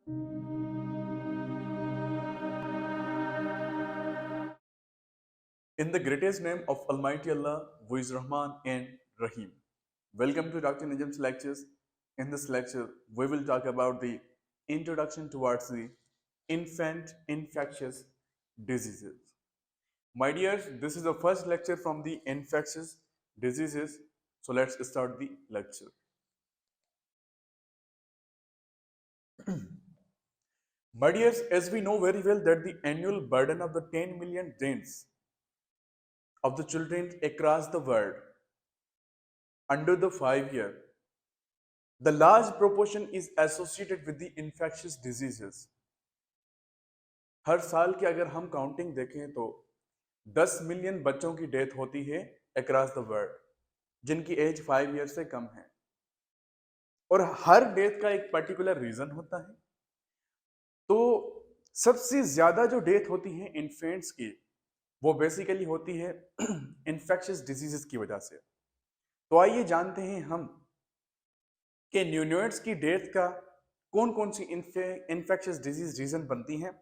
In the greatest name of Almighty Allah, who is Rahman and Rahim. Welcome to Dr. Najam's lectures. In this lecture, we will talk about the introduction towards the infant infectious diseases. My dears, this is the first lecture from the infectious diseases. So let's start the lecture. My dears, as we know very well that the annual burden of the 10 million deaths of the children across the world under the 5 year, the large proportion is associated with the infectious diseases. हर साल की अगर हम counting देखें तो 10 million बच्चों की death होती है अक्रॉस द वर्ल्ड जिनकी एज 5 ईयर से कम है, और हर डेथ का एक पर्टिकुलर रीजन होता है। तो सबसे ज्यादा जो डेथ होती है इन्फेंट्स की वो बेसिकली होती है इन्फेक्शियस डिजीजेस की वजह से। तो आइए जानते हैं हम कि न्यूनेट्स की डेथ का कौन कौन सी इन्फेक्शियस डिजीज रीजन बनती हैं,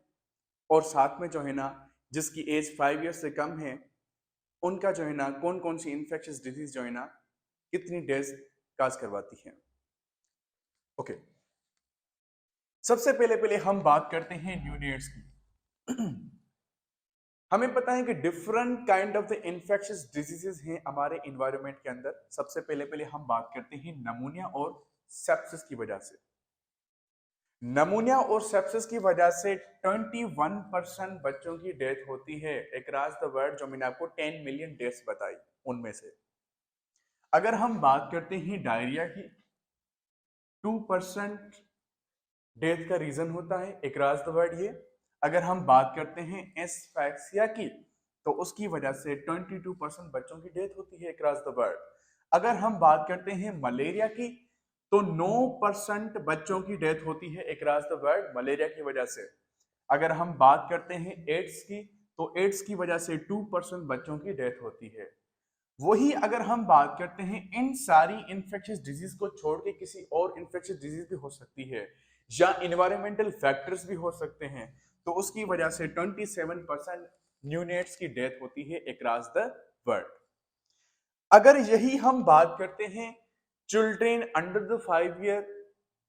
और साथ में जो है ना जिसकी एज 5 ईयर से कम है उनका जो है ना कौन कौन सी इन्फेक्शियस डिजीज जो है ना कितनी डेथ काज करवाती है। ओके, सबसे पहले पहले हम बात करते हैं न्यूनेट्स की। हमें पता है कि different kind of the infectious diseases हैं हमारे इन्वायरमेंट के अंदर। सबसे पहले पहले हम बात करते हैं नमूनिया और सेप्सिस की वजह से। नमूनिया और सेप्सिस की वजह से 21% बच्चों की डेथ होती है अक्रॉस द वर्ल्ड, जो मैंने आपको 10 मिलियन डेथ्स बताई उनमें से। अगर हम बात करते हैं डायरिया की, 2% डेथ का रीजन होता है अक्रॉस द वर्ल्ड ये। अगर हम बात करते हैं एस्फैक्सिया की तो उसकी वजह से 22% बच्चों की डेथ होती है अक्रॉस द वर्ल्ड। अगर हम बात करते हैं मलेरिया की तो 9% बच्चों की डेथ होती है अक्रॉस द वर्ल्ड मलेरिया की वजह से। अगर हम बात करते हैं एड्स की तो एड्स की वजह से 2% बच्चों की डेथ होती है। वही अगर हम बात करते हैं इन सारी इन्फेक्शियस डिजीज को छोड़ के किसी और इन्फेक्शियस डिजीज भी हो सकती है या इन्वायरमेंटल फैक्टर्स भी हो सकते हैं, तो उसकी वजह से 27% न्यूनेट्स की डेथ होती है अक्रॉस द वर्ल्ड। अगर यही हम बात करते हैं चिल्ड्रेन अंडर द 5 ईयर,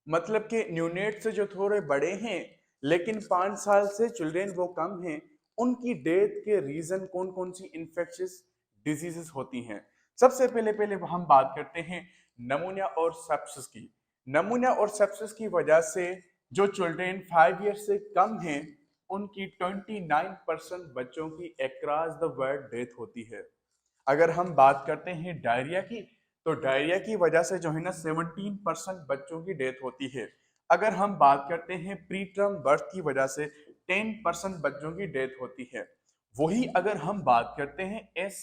मतलब कि न्यूनेट से जो थोड़े बड़े हैं लेकिन 5 साल से चिल्ड्रेन वो कम हैं, उनकी डेथ के रीजन कौन कौन सी इन्फेक्शियस डिजीजेस होती हैं। सबसे पहले पहले हम बात करते हैं नमूनिया और सेप्सिस की। नमूनिया और सेप्सिस की वजह से जो चिल्ड्रेन 5 ईयर से कम हैं उनकी 29% बच्चों की अक्रॉस द वर्ल्ड डेथ होती है। अगर हम बात करते हैं डायरिया की तो डायरिया की वजह से जो है ना 17% बच्चों की डेथ होती है। अगर हम बात करते हैं प्रीटर्म बर्थ की वजह से 10% बच्चों की डेथ होती है। वही अगर हम बात करते हैं एस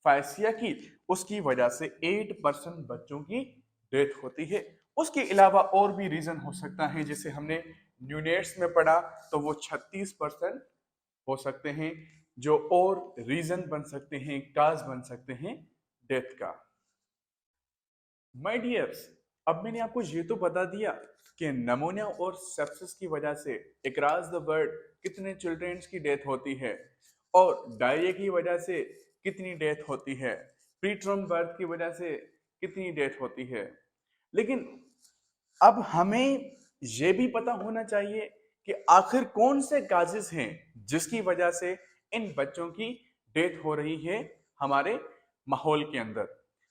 फाइसिया की, उसकी वजह से 8% बच्चों की डेथ होती है। उसके अलावा और भी रीजन हो सकता है, जिसे हमने न्यूनेट्स में पढ़ा तो वो 36% हो सकते हैं जो और रीजन बन सकते हैं, काज बन सकते हैं डेथ का। माय डियर्स, अब मैंने आपको ये तो बता दिया कि नमूनिया और सेप्सिस की वजह से अक्रॉस द वर्ल्ड कितने चिल्ड्रंस की डेथ होती है, और डायरिया की वजह से कितनी डेथ होती है, प्रीटर्म बर्थ की वजह से कितनी डेथ होती है। लेकिन अब हमें यह भी पता होना चाहिए कि आखिर कौन से काजेस हैं जिसकी वजह से इन बच्चों की डेथ हो रही है हमारे माहौल के अंदर।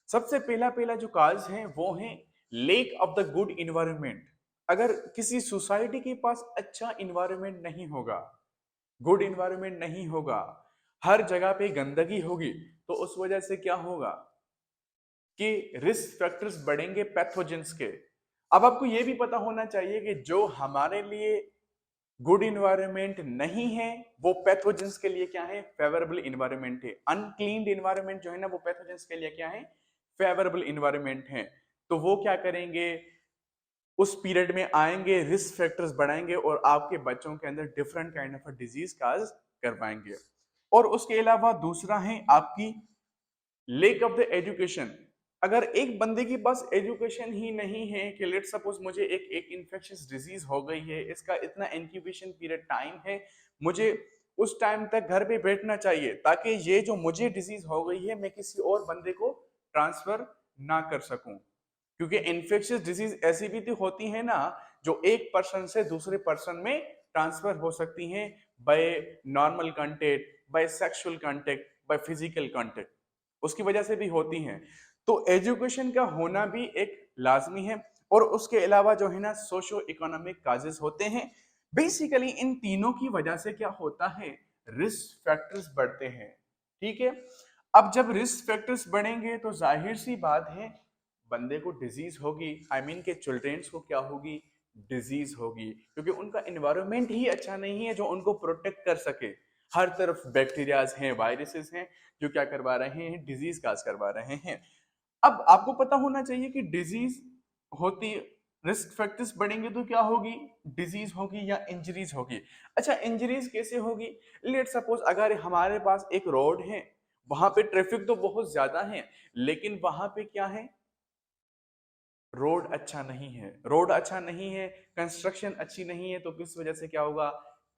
सबसे पहला पहला जो काज है वो है lake of the good environment. अगर किसी सोसाइटी के पास अच्छा इन्वायरमेंट नहीं होगा, गुड इन्वायरमेंट नहीं होगा, हर जगह पे गंदगी होगी, तो उस वजह से क्या होगा कि रिस्क फैक्टर्स बढ़ेंगे पैथोजेंस के। अब आपको यह भी पता होना चाहिए कि जो हमारे लिए गुड इन्वायरमेंट नहीं है वो पैथोजेंस के लिए क्या है, फेवरेबल इन्वायरमेंट है। अनक्लीन्ड इन्वायरमेंट जो है ना वो पैथोजेंस के लिए क्या है, फेवरेबल इन्वायरमेंट है। तो वो क्या करेंगे, उस पीरियड में आएंगे, रिस्क फैक्टर्स बढ़ाएंगे और आपके बच्चों के अंदर different kind of disease cause करवाएंगे। और उसके अलावा दूसरा है आपकी लेक ऑफ द एजुकेशन। अगर एक बंदे के पास एजुकेशन ही नहीं है कि लेट सपोज मुझे एक इन्फेक्शियस डिजीज हो गई है, इसका इतना इंक्यूबेशन पीरियड टाइम है, मुझे उस टाइम तक घर पे बैठना चाहिए ताकि ये जो मुझे डिजीज हो गई है मैं किसी और बंदे को ट्रांसफर ना कर सकूं, क्योंकि इन्फेक्शियस डिजीज ऐसी भी तो होती है ना जो एक पर्सन से दूसरे पर्सन में ट्रांसफर हो सकती हैं by normal contact, by sexual contact, by physical contact, उसकी वजह से भी होती हैं। तो एजुकेशन का होना भी एक लाजमी है, और उसके अलावा जो है ना सोशो इकोनॉमिक काजेस होते हैं। बेसिकली इन तीनों की वजह से क्या होता है, रिस्क फैक्टर्स बढ़ते हैं। ठीक है, अब जब रिस्क फैक्टर्स बढ़ेंगे तो जाहिर सी बात है बंदे को डिजीज होगी, आई मीन के चिल्ड्रेन्स को क्या होगी, डिजीज होगी, क्योंकि उनका एनवायरनमेंट ही अच्छा नहीं है जो उनको प्रोटेक्ट कर सके। हर तरफ बैक्टीरियाज हैं, वायरसेस हैं जो क्या करवा रहे हैं, डिजीज काज करवा रहे हैं। अब आपको पता होना चाहिए कि डिजीज होती, रिस्क फैक्टर्स बढ़ेंगे तो क्या होगी, डिजीज होगी या इंजरीज होगी। अच्छा, इंजरीज कैसे होगी, लेट सपोज अगर हमारे पास एक रोड है, वहां पे ट्रैफिक तो बहुत ज्यादा है, लेकिन वहां पे क्या है, रोड अच्छा नहीं है, रोड अच्छा नहीं है, कंस्ट्रक्शन अच्छी नहीं है, तो किस वजह से क्या होगा,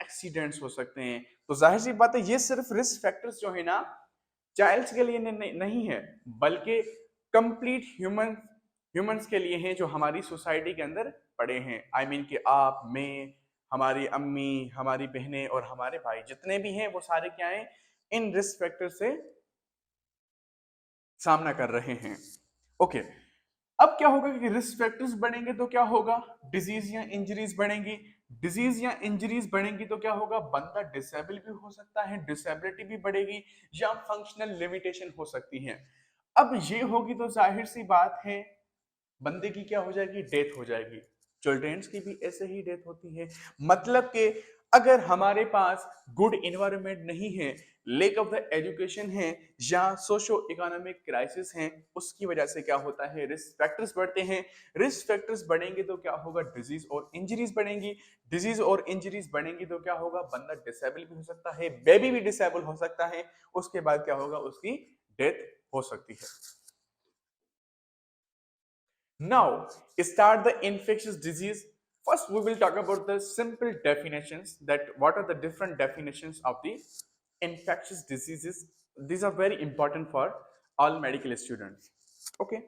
एक्सीडेंट्स हो सकते हैं। तो जाहिर सी बात है ये सिर्फ रिस्क फैक्टर्स जो है ना चाइल्ड्स के लिए नहीं है, बल्कि कंप्लीट ह्यूमंस के लिए हैं जो हमारी सोसाइटी के अंदर पड़े हैं। आई मीन कि आप, मैं, हमारी अम्मी, हमारी बहनें और हमारे भाई जितने भी हैं वो सारे क्या हैं, इन रिस्क फैक्टर से सामना कर रहे हैं। ओके, अब क्या होगा कि रिस्क फैक्टर्स बढ़ेंगे तो क्या होगा, डिजीज या इंजरीज बढ़ेंगी, डिजीज या इंजरीज बढ़ेंगी तो क्या होगा, बंदा डिसेबल भी हो सकता है, डिसेबिलिटी भी बढ़ेगी, या फंक्शनल लिमिटेशन हो सकती है। अब ये होगी तो जाहिर सी बात है बंदे की क्या हो जाएगी, डेथ हो जाएगी। चिल्ड्रेन्स की भी ऐसे ही डेथ होती है। मतलब कि अगर हमारे पास गुड इन्वायरमेंट नहीं है, लेक ऑफ द एजुकेशन है, या सोशो इकोनॉमिक क्राइसिस है, उसकी वजह से क्या होता है, रिस्क फैक्टर्स बढ़ते हैं। रिस्क फैक्टर्स बढ़ेंगे तो क्या होगा, डिजीज और इंजरीज बढ़ेंगी, डिजीज और इंजरीज बढ़ेंगी तो क्या होगा, बंदा डिसेबल भी हो सकता है, बेबी भी डिसेबल हो सकता है, उसके बाद क्या होगा, उसकी डेथ हो सकती है। Now, start the infectious disease. First, we will talk about the simple definitions, that what are the different definitions of the infectious diseases. These are very important for all medical students. Okay.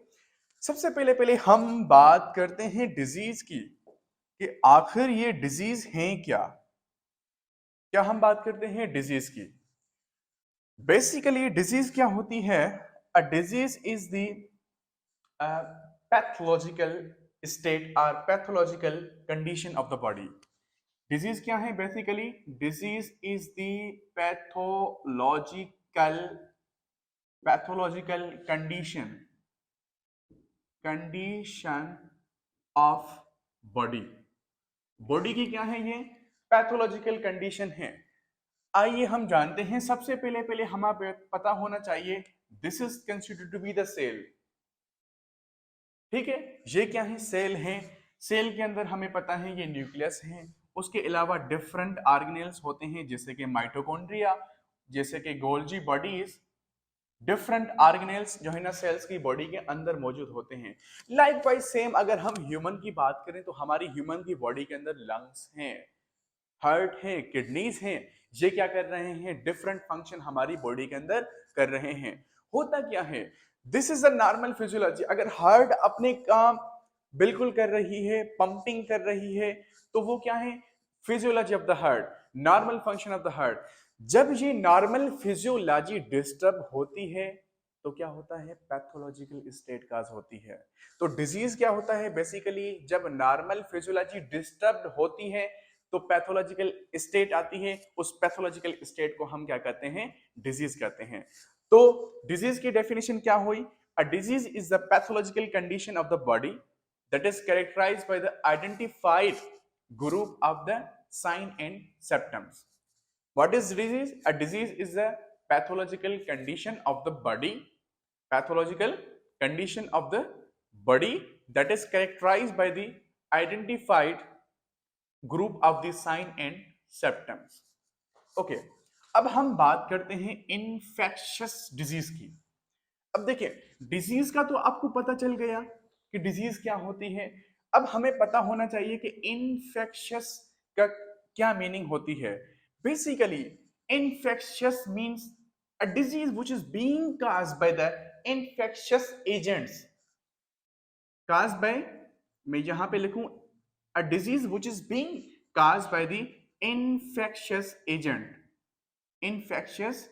सबसे पहले पहले हम बात करते हैं disease की कि आखिर ये डिजीज हैं क्या। क्या हम बात करते हैं डिजीज की? बेसिकली डिजीज क्या होती है? A disease is the pathological state और pathological condition of the body. Disease क्या है? Basically disease is the pathological pathological condition of body. Body की क्या है ये? पैथोलॉजिकल कंडीशन है। आइए हम जानते हैं, सबसे पहले पहले हमें पता होना चाहिए this is considered to be the cell. ठीक है, ये क्या है? सेल है। सेल के अंदर हमें पता है ये न्यूक्लियस है, उसके अलावा डिफरेंट ऑर्गेनेल्स होते हैं जैसे कि माइटोकॉन्ड्रिया, जैसे कि गोल्जी बॉडीज, डिफरेंट ऑर्गेनेल्स जो है ना सेल्स की बॉडी के अंदर मौजूद होते हैं। लाइकवाइज सेम अगर हम ह्यूमन की बात करें तो हमारी ह्यूमन की बॉडी के अंदर लंग्स हैं, हार्ट है, किडनीज हैं, ये क्या कर रहे हैं? डिफरेंट फंक्शन हमारी बॉडी के अंदर कर रहे हैं। होता क्या है, this is a normal physiology. अगर हार्ट अपने काम बिल्कुल कर रही है, पंपिंग कर रही है, तो वो क्या है? Physiology of the heart, normal function of the heart. जब ये नॉर्मल फिजियोलॉजी डिस्टर्ब होती है तो क्या होता है? पैथोलॉजिकल स्टेट काज होती है। तो डिजीज क्या होता है? बेसिकली जब नॉर्मल फिजियोलॉजी डिस्टर्ब होती है तो पैथोलॉजिकल स्टेट आती है, उस पैथोलॉजिकल स्टेट को हम क्या कहते हैं? डिजीज कहते हैं। तो डिजीज की डेफिनेशन क्या हुई? अ disease is the pathological condition of the body that is characterized by the identified group of the sign and symptoms. What is disease? A disease is a pathological condition of the body, pathological condition of the body that is characterized by the identified group of the sign and symptoms. Okay, अब हम बात करते हैं infectious disease की। अब देखिए, disease का तो आपको पता चल गया कि डिजीज क्या होती है। अब हमें पता होना चाहिए कि इन्फेक्शियस का क्या मीनिंग होती है। Basically infectious means a disease which is being caused by the infectious agents. Caused by, मैं यहां पे लिखूं a disease which is being caused by the infectious agent. Infectious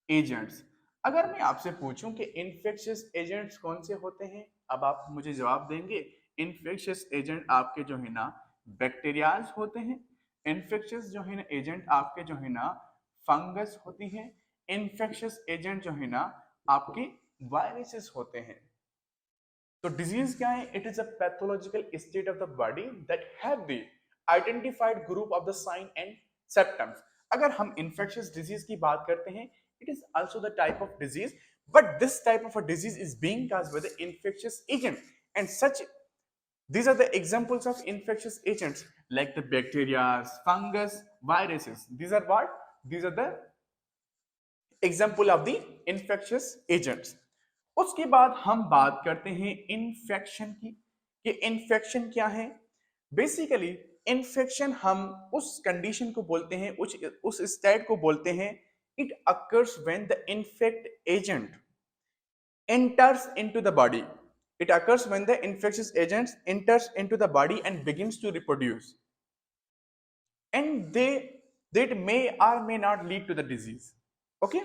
agents. अगर मैं आपसे पूछूं कि इन्फेक्शियस एजेंट्स कौन से होते हैं, अब आप मुझे जवाब देंगे इन्फेक्शियस एजेंट आपके जो है ना बैक्टीरियाज होते हैं। इन्फेक्शियस जो है ना एजेंट आपके जो है ना फंगस होती है। इन्फेक्शियस एजेंट जो है ना आपके वायरसेस होते हैं। तो डिजीज क्या है? It is a pathological state of the body that have the identified group of the sign and symptoms. अगर हम इन्फेक्शियस डिजीज की बात करते हैं, it is also the type of disease, but this type of a disease is being caused by the infectious agent, and such these are the examples of infectious agents like the bacteria, fungus, viruses. These are what? These are the example of the infectious agents. उसके बाद हम बात करते हैं infection की कि infection क्या है। बेसिकली इन्फेक्शन हम उस कंडीशन को बोलते हैं, उस स्टेट को बोलते हैं, it occurs when the infect agent enters into the body. It occurs when the infectious agent enters into the body and begins to reproduce, and that may or may not lead to the disease. Okay,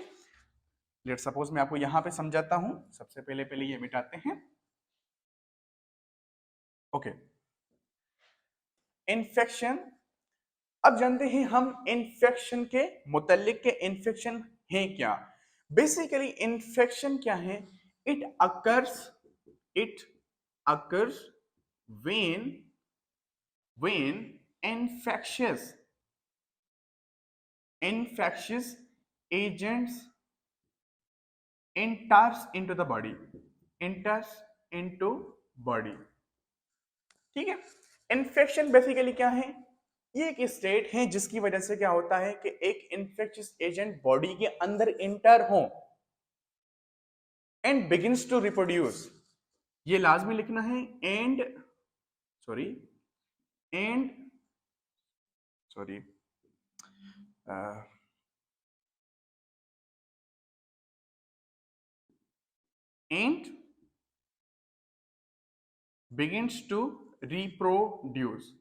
let suppose मैं आपको यहां पे समझाता हूं। सबसे पहले पहले ये मिटाते हैं। Okay, infection. अब जानते हैं हम इन्फेक्शन के मुतल्लिक के इन्फेक्शन है क्या। बेसिकली इन्फेक्शन क्या है? It occurs it occurs when infectious agents enters into the body, enters into body। ठीक है, इन्फेक्शन बेसिकली क्या है? ये एक स्टेट है जिसकी वजह से क्या होता है कि एक इन्फेक्शियस एजेंट बॉडी के अंदर इंटर हो एंड बिगिंस टू रिप्रोड्यूस। ये लाजमी लिखना है, and sorry and sorry and begins to reproduce।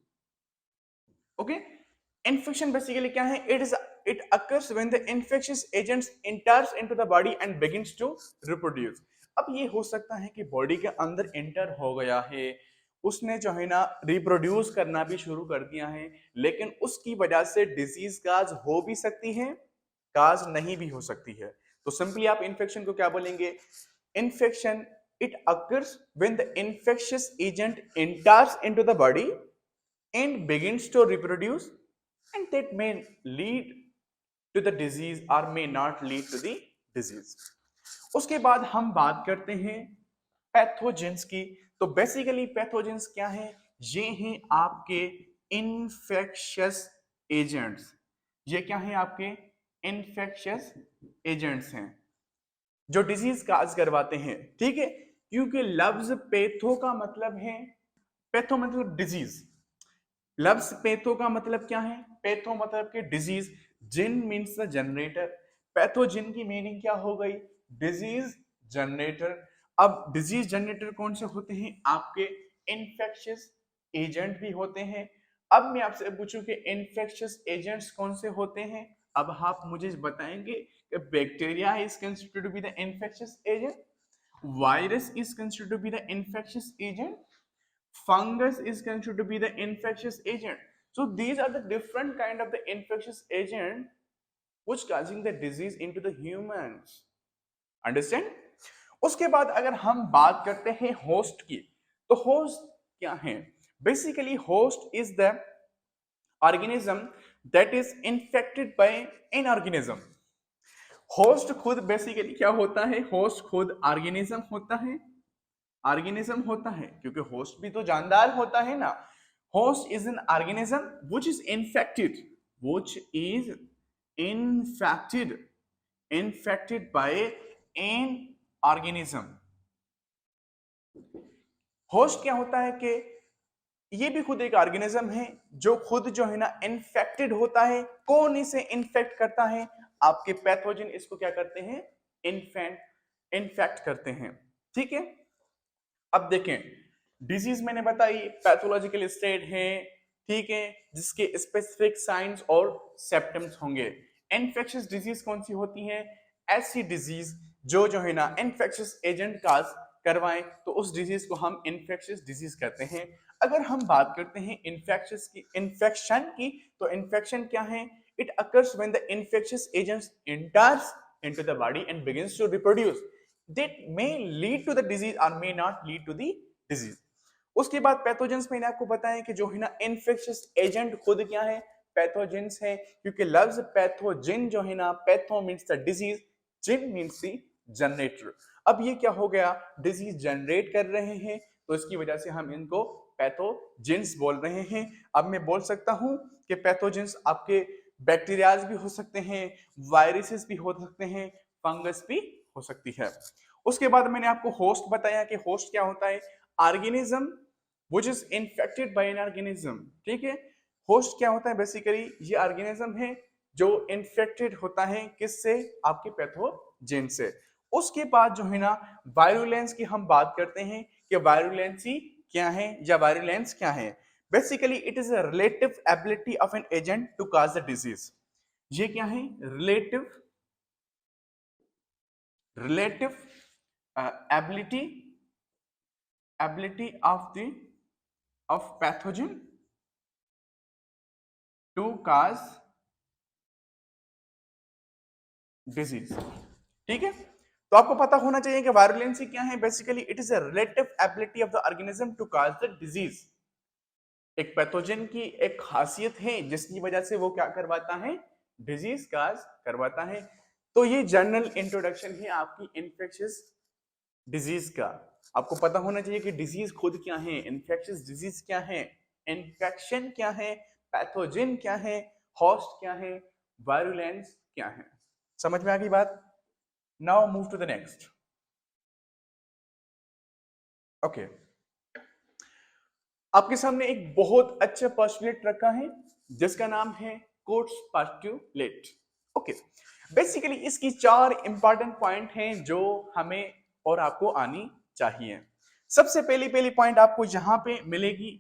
okay, infection basically क्या है? it occurs when the infectious agents enters into the body and begins to reproduce। अब ये हो सकता है कि बॉडी के अंदर एंटर हो गया है, उसने जो है ना रिप्रोड्यूस करना भी शुरू कर दिया है, लेकिन उसकी वजह से डिजीज काज हो भी सकती है, काज नहीं भी हो सकती है। तो सिंपली आप इन्फेक्शन को क्या बोलेंगे? Infection, it occurs when the infectious agent enters into the body and begins to reproduce, and that may lead to the disease or may not lead to the disease। उसके बाद हम बात करते हैं पैथोजेंस की। तो बेसिकली पैथोजेंस क्या है? ये हैं आपके इन्फेक्शियस एजेंट्स। ये क्या है? आपके इन्फेक्शियस एजेंट्स हैं जो डिजीज काज करवाते हैं। ठीक है, क्योंकि लफ्ज पैथो का मतलब है, पैथो मतलब डिजीज, लफ्ज पैथो का मतलब क्या है? पैथो मतलब के disease, gen means the generator, pathogen की मीनिंग क्या हो गई? Disease generator. अब डिजीज जनरेटर कौन से होते हैं? आपके इन्फेक्शियस एजेंट भी होते हैं। अब मैं आपसे पूछूं कि इन्फेक्शियस एजेंट्स कौन से होते हैं, अब आप मुझे बताएंगे कि bacteria is considered to be the infectious agent, virus is considered to be the infectious agent, fungus is considered to be the infectious agent। So these are the different kind of the infectious agent which causing the disease into the humans। Understand? उसके बाद अगर हम बात करते हैं host की, तो host क्या है? Basically host is the organism that is infected by an organism. Host खुद बेसिकली क्या होता है? होस्ट खुद ऑर्गेनिज्म होता है, ऑर्गेनिज्म होता है, क्योंकि होस्ट भी तो जानदार होता है ना। Host is an organism which is infected, which is infected, infected by an organism. Host क्या होता है कि ये भी खुद एक ऑर्गेनिज्म है जो खुद जो है ना इन्फेक्टेड होता है। कौन इसे इन्फेक्ट करता है? आपके पैथोजन इसको क्या करते हैं? इन्फेक्ट करते हैं। ठीक है, अब देखें, डिजीज मैंने बताई पैथोलॉजिकल स्टेट है, ठीक है, जिसके स्पेसिफिक साइंस और सिम्टम्स होंगे। इन्फेक्शियस डिजीज कौन सी होती है? ऐसी डिजीज जो है ना इन्फेक्शियस एजेंट काज करवाएं, तो उस डिजीज को हम इन्फेक्शियस डिजीज कहते हैं। अगर हम बात करते हैं इन्फेक्शन की, तो इन्फेक्शन क्या है? It occurs when the infectious agents enters into the body and begins to reproduce that may lead to the disease or may not lead to the disease। उसके बाद पैथोजेंस मैंने आपको बताया कि जो है ना इन्फेक्शियस एजेंट खुद क्या है? पैथोजेंस है, क्योंकि लफ्ज पैथोजिन जो है ना, patho means the disease, gen means the generator. अब ये क्या हो गया? डिजीज जनरेट कर रहे हैं, तो इसकी वजह से हम इनको पैथोजेंस बोल रहे हैं। अब मैं बोल सकता हूं कि पैथोजेंस आपके बैक्टीरियाज भी हो सकते हैं, वायरसेस भी हो सकते हैं, फंगस भी हो सकती है। उसके बाद मैंने आपको होस्ट बताया कि होस्ट क्या होता है? Organism which is infected by an organism. ठीक है, होस्ट क्या होता है? बेसिकली ये ऑर्गेनिज्म है जो इन्फेक्टेड होता है किससे? आपके पैथोजेन से। उसके बाद जो है ना वायरुलेंस की हम बात करते हैं कि वायरुलेंसी क्या है या वायरुलेंस क्या है। Basically it is a relative ability of an agent to cause the disease. ये क्या है? Relative ability of pathogen to cause disease. ठीक है, तो आपको पता होना चाहिए कि वायरुलेंसी क्या है। Basically it is a relative ability of the organism to cause the disease. एक पैथोजन की एक खासियत है जिसकी वजह से वो क्या करवाता है? डिजीज काज करवाता है। तो ये जनरल इंट्रोडक्शन है आपकी इन्फेक्शियस डिजीज का। आपको पता होना चाहिए कि डिजीज खुद क्या है, इन्फेक्शियस डिजीज क्या है, इन्फेक्शन क्या है, पैथोजन क्या है, होस्ट क्या है, वायरुलेंस क्या है। समझ में आ गई बात? Now move to the next. Okay, आपके सामने एक बहुत अच्छा पोस्टुलेट रखा है जिसका नाम है कोट्स पोस्टुलेट। ओके, बेसिकली इसकी 4 इंपॉर्टेंट पॉइंट हैं जो हमें और आपको आनी चाहिए। सबसे पहली पॉइंट आपको यहां पे मिलेगी।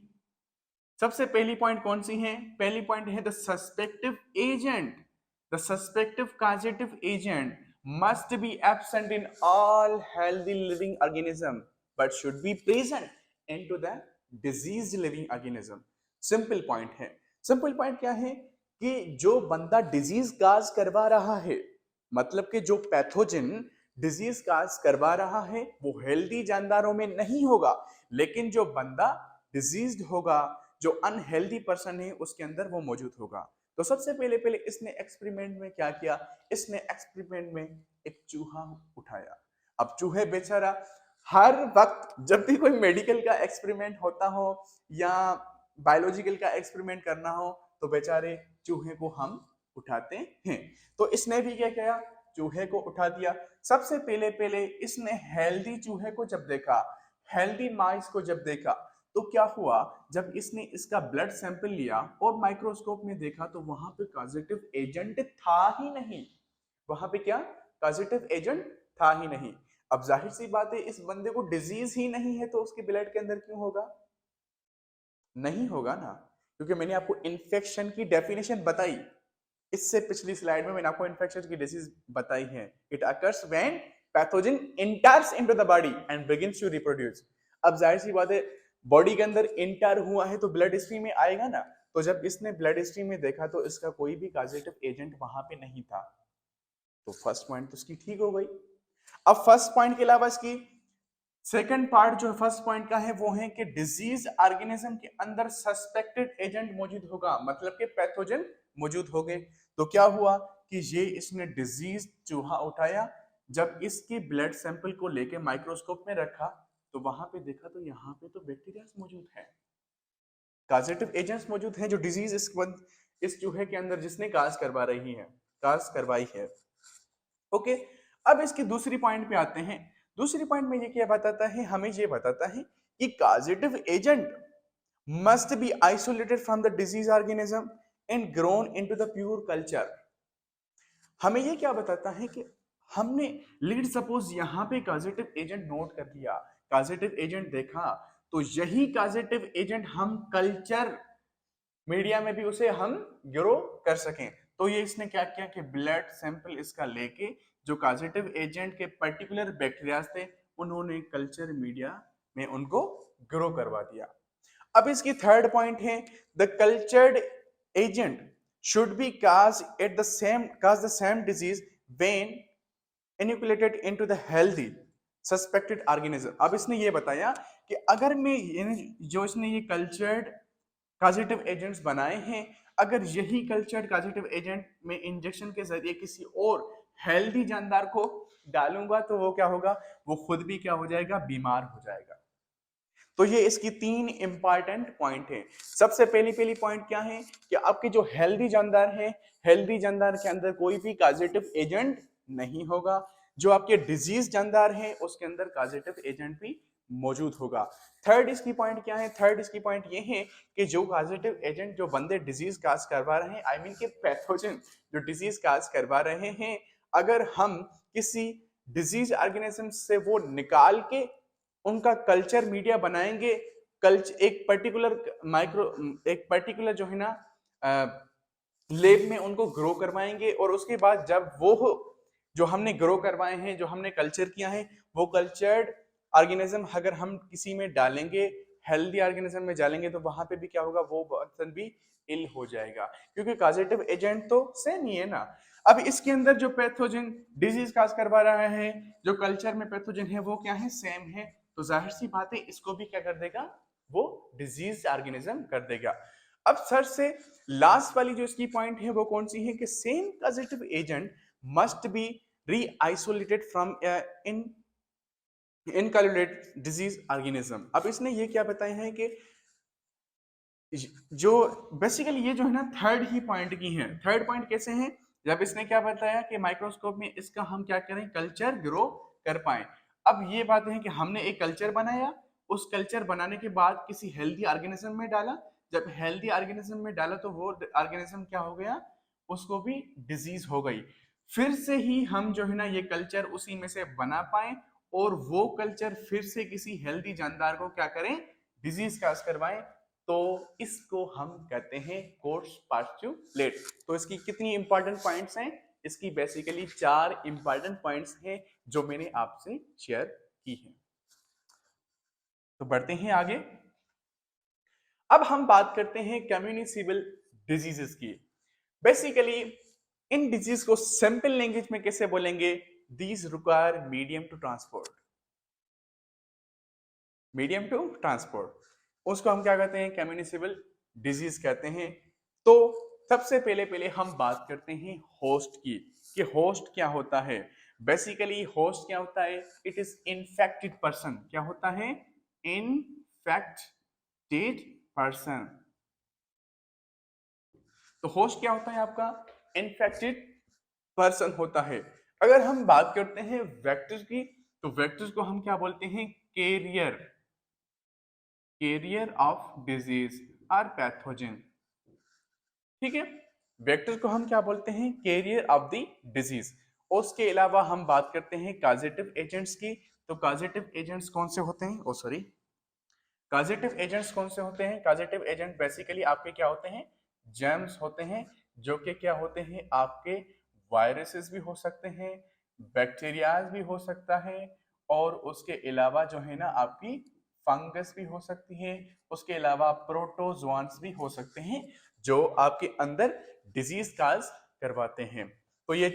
सबसे पहली पॉइंट कौन सी है? पहली पॉइंट है the suspected agent. The suspected causative agent must be absent in all healthy living organism but should be present into the diseased living organism। Simple point है। सिंपल पॉइंट क्या है कि जो बंदा डिजीज काज करवा रहा है, मतलब कि जो पैथोजन डिजीज काज करवा रहा है, वो हेल्दी जानदारों में नहीं होगा, लेकिन जो बंदा डिजीज्ड होगा, जो अनहेल्दी पर्सन है, उसके अंदर वो मौजूद होगा। तो सबसे पहले इसने एक्सपेरिमेंट में क्या किया? इसने एक्सपेरिमेंट में एक चूहा उठाया। अब चूहे बेचारा हर वक्त जब भी कोई मेडिकल का एक्सपेरिमेंट होता हो या बायोलॉजिकल का एक्सपेरिमेंट करना हो, तो बेचारे चूहे को हम उठाते हैं। तो इसने भी क्या किया? चूहे को उठा दिया। सबसे पहले इसने हेल्दी चूहे को जब देखा, हेल्दी माइस को जब देखा, तो क्या हुआ? जब इसने इसका ब्लड सैंपल लिया और माइक्रोस्कोप में देखा, तो वहां पे कॉजेटिव एजेंट था ही नहीं। वहां पे क्या? कॉजेटिव एजेंट था ही नहीं। अब जाहिर सी बात है, इस बंदे को डिजीज ही नहीं है, तो उसके ब्लड के अंदर क्यों होगा? नहीं होगा ना, क्योंकि मैंने आपको इन्फेक्शन की डेफिनेशन बताई। इससे पिछली स्लाइड में मैंने आपको इन्फेक्शन की डिजीज बताई है। It occurs when pathogen enters into the body and begins to reproduce. अब जाहिर सी बात है, बॉडी के अंदर इंटर हुआ है तो ब्लड स्ट्रीम में आएगा ना। तो जब इसने ब्लड स्ट्रीम में देखा, तो इसका कोई भी कॉजेटिव एजेंट वहां पे नहीं था। तो फर्स्ट पॉइंट तो उसकी ठीक हो गई। अब फर्स्ट पॉइंट के अलावा इसकी सेकंड पार्ट जो फर्स्ट पॉइंट का है, वो है कि डिजीज ऑर्गेनिज्म के अंदर सस्पेक्टेड एजेंट मौजूद होगा, मतलब कि पैथोजन मौजूद हो गए। तो क्या हुआ कि ये इसने डिजीज चूहा उठाया, जब इसकी ब्लड सैंपल को लेके माइक्रोस्कोप में रखा, तो वहां पे देखा तो यहाँ पे तो बैक्टीरिया मौजूद है, कॉजेटिव एजेंट्स मौजूद हैं, जो डिजीज इस चूहे के अंदर जिसने काज करवाई है। ओके, अब इसकी दूसरी पॉइंट पे आते हैं। दूसरी पॉइंट में ये क्या बताता है, हमें ये बताता है कि causative agent must be isolated from the disease organism and grown into the pure culture। हमें ये क्या बताता है कि हमने लीड सपोज यहाँ पे कॉजेटिव एजेंट नोट कर लिया, कॉजेटिव एजेंट देखा, तो यही कॉजेटिव एजेंट हम कल्चर मीडिया में भी उसे हम ग्रो कर सकें। तो ये इसने क्या किया कि ब्लड सैंपल इसका लेके जो कॉजेटिव एजेंट के पर्टिकुलर बैक्टीरिया थे उन्होंने कल्चर मीडिया में उनको ग्रो करवा दिया। अब इसकी थर्ड पॉइंट है, the cultured agent should be cause the same disease when inoculated into the healthy suspected organism। अब इसने ये बताया कि अगर मैं जो इसने ये कल्चर्ड कॉजेटिव एजेंट्स बनाए हैं, अगर यही कल्चर्ड कॉजेटिव एजेंट में इंजेक्शन के जरिए किसी और हेल्दी जानदार को डालूंगा तो वो क्या होगा, वो खुद भी क्या हो जाएगा, बीमार हो जाएगा। तो ये इसकी तीन इंपॉर्टेंट पॉइंट है। सबसे पहली पॉइंट क्या है कि आपके जो हेल्दी जानदार है, हेल्दी जानदार के अंदर कोई भी कॉजेटिव एजेंट नहीं होगा। जो आपके डिजीज जानदार है उसके अंदर कॉजेटिव एजेंट भी मौजूद होगा। थर्ड इसकी पॉइंट क्या है, थर्ड इसकी पॉइंट ये है कि जो पॉजिटिव एजेंट जो बंदे डिजीज काज करवा रहे हैं, आई मीन के पैथोजन जो डिजीज काज करवा रहे हैं, अगर हम किसी डिजीज ऑर्गेनिज्म से वो निकाल के उनका कल्चर मीडिया बनाएंगे, एक पर्टिकुलर जो है ना लेब में उनको ग्रो करवाएंगे, और उसके बाद जब वो जो हमने ग्रो करवाए हैं, जो हमने कल्चर किया है, वो कल्चर्ड ऑर्गेनिज्म अगर हम किसी में डालेंगे, हेल्दी ऑर्गेनिज्म में डालेंगे, तो वहां पे भी क्या होगा, वो पर्सन भी इल हो जाएगा, क्योंकि कॉजेटिव एजेंट तो सेम ही है ना। अब इसके अंदर जो पैथोजन डिजीज काज करवा रहा है, जो कल्चर में पैथोजन है वो क्या है, सेम है, तो जाहिर सी बात है इसको भी क्या कर देगा, वो डिजीज ऑर्गेनिज्म कर देगा। अब सर से लास्ट वाली जो इसकी पॉइंट है वो कौन सी है कि same positive agent must be reisolated from in inoculated disease organism. अब इसने ये क्या बताया है कि जो बेसिकली ये जो है ना थर्ड ही पॉइंट की है। थर्ड पॉइंट कैसे है, जब इसने क्या बताया कि माइक्रोस्कोप में इसका हम क्या करें, कल्चर ग्रो कर पाए। अब ये बात है कि हमने एक कल्चर बनाया, उस कल्चर बनाने के बाद किसी हेल्दी ऑर्गेनिज्म में डाला, जब हेल्दी ऑर्गेनिज्म में डाला तो वो ऑर्गेनिज्म क्या हो गया, उसको भी डिजीज हो गई। फिर से ही हम जो है ना ये कल्चर उसी में से बना पाए, और वो कल्चर फिर से किसी हेल्दी जानदार को क्या करें, डिजीज काज करवाएं, तो इसको हम कहते हैं कोर्स पास्चुलेट। तो इसकी कितनी इंपॉर्टेंट पॉइंट्स हैं, इसकी बेसिकली 4 इंपॉर्टेंट पॉइंट्स हैं जो मैंने आपसे शेयर की हैं। तो बढ़ते हैं आगे। अब हम बात करते हैं कम्युनिकेबल डिजीजेस की। बेसिकली इन डिजीज को सिंपल लैंग्वेज में कैसे बोलेंगे, these require medium to transport, medium to transport, उसको हम क्या कहते हैं, कम्युनिकेबल डिजीज कहते हैं। तो सबसे पहले हम बात करते हैं होस्ट की, कि होस्ट क्या होता है। बेसिकली होस्ट क्या होता है, इट इज इन्फेक्टेड पर्सन। क्या होता है, इन्फेक्टेड पर्सन। तो होस्ट क्या होता है आपका, इन्फेक्टेड पर्सन होता है। अगर हम बात करते हैं वेक्टर की, तो वेक्टर्स को हम क्या बोलते हैं, कैरियर, कैरियर ऑफ डिजीज और पैथोजन। ठीक है, वेक्टर को हम क्या बोलते हैं, कैरियर ऑफ द डिजीज। उसके अलावा हम बात करते हैं कॉजेटिव एजेंट्स की। तो कॉजेटिव एजेंट्स कौन से होते हैं, कॉजेटिव एजेंट्स कौन से होते हैं, कॉजेटिव एजेंट बेसिकली आपके क्या होते हैं, जर्म्स होते हैं, जो कि क्या होते हैं, आपके वायरसेस भी हो सकते हैं, बैक्टीरियाज भी हो सकता है, और उसके अलावा जो है ना आपकी फंगस भी हो सकती है, उसके अलावा प्रोटोजोआन्स भी हो सकते हैं, जो आपके अंदर डिजीज काज करवाते हैं। तो ये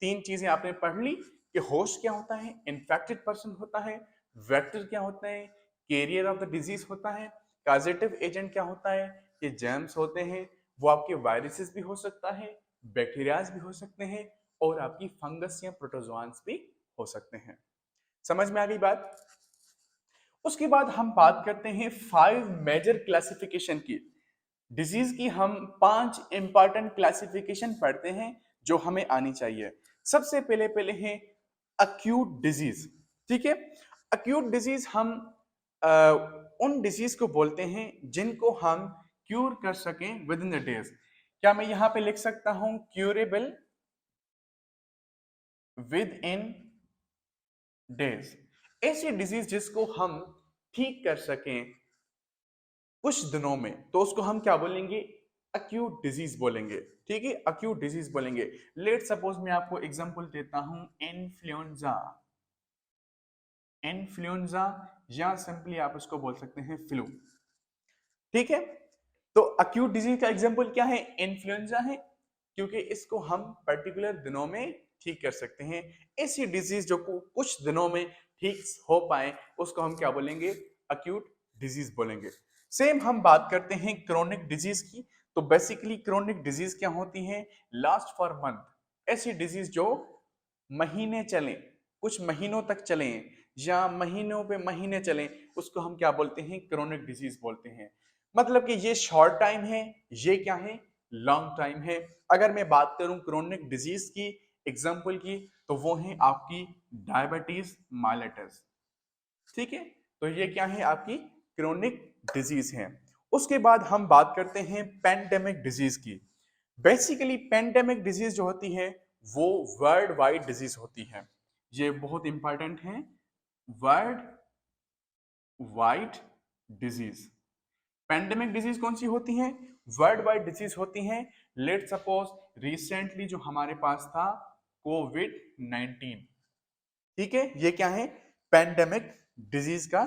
तीन चीजें आपने पढ़ ली कि होस्ट क्या होता है, इन्फेक्टेड पर्सन होता है, वेक्टर क्या होता है, कैरियर ऑफ द डिजीज होता है, कॉजेटिव एजेंट क्या होता है, ये जर्म्स होते हैं, वो आपके वायरसेस भी हो सकता है, बैक्टीरियाज भी हो सकते हैं, और आपकी फंगस या प्रोटोजोआन्स भी हो सकते हैं। समझ में आ गई बात। उसके बाद हम बात करते हैं 5 मेजर क्लासिफिकेशन की। डिजीज की हम 5 इंपॉर्टेंट क्लासिफिकेशन पढ़ते हैं जो हमें आनी चाहिए। सबसे पहले है अक्यूट डिजीज। ठीक है। अक्यूट डिजीज हम उन डिजीज को बोलते हैं जिनको हम क्यूर कर सकें विद इन द डेज। क्या मैं यहां पे लिख सकता हूं क्यूरेबल विद इन डेज? ऐसी डिजीज जिसको हम ठीक कर सकें कुछ दिनों में, तो उसको हम क्या बोलेंगे? अक्यूट डिजीज बोलेंगे। ठीक है, अक्यूट डिजीज बोलेंगे। लेट सपोज मैं आपको एग्जांपल देता हूं, इन्फ्लुएंजा। इन्फ्लुएंजा या सिंपली आप उसको बोल सकते हैं फ्लू। ठीक है, तो अक्यूट डिजीज का एग्जांपल क्या है? इन्फ्लुएंजा है, क्योंकि इसको हम पर्टिकुलर दिनों में ठीक कर सकते हैं। ऐसी डिजीज जो कुछ दिनों में ठीक हो पाए उसको हम क्या बोलेंगे? अक्यूट डिजीज बोलेंगे। सेम हम बात करते हैं क्रोनिक डिजीज की। तो बेसिकली क्रोनिक डिजीज क्या होती है? Last for month. ऐसी डिजीज जो महीने चलें, कुछ महीनों तक चलें या महीनों पे महीने चलें, उसको हम क्या बोलते हैं? क्रोनिक डिजीज बोलते हैं। मतलब कि ये शॉर्ट टाइम है, ये क्या है? लॉन्ग टाइम है। अगर मैं बात करूं क्रोनिक डिजीज की एग्जांपल की, तो वो है आपकी डायबिटीज मेलिटस। ठीक है, तो ये क्या है? आपकी क्रोनिक डिजीज है। उसके बाद हम बात करते हैं पेंडेमिक डिजीज की। बेसिकली पेंडेमिक डिजीज जो होती है वो वर्ल्ड वाइड डिजीज होती है। ये बहुत इंपॉर्टेंट है, world wide disease. Pandemic disease कौन सी होती है? वर्ल्ड वाइड डिजीज होती है। लेट सपोज रिसेंटली जो हमारे पास था कोविड 19। ठीक है, ये क्या है? पेंडेमिक डिजीज का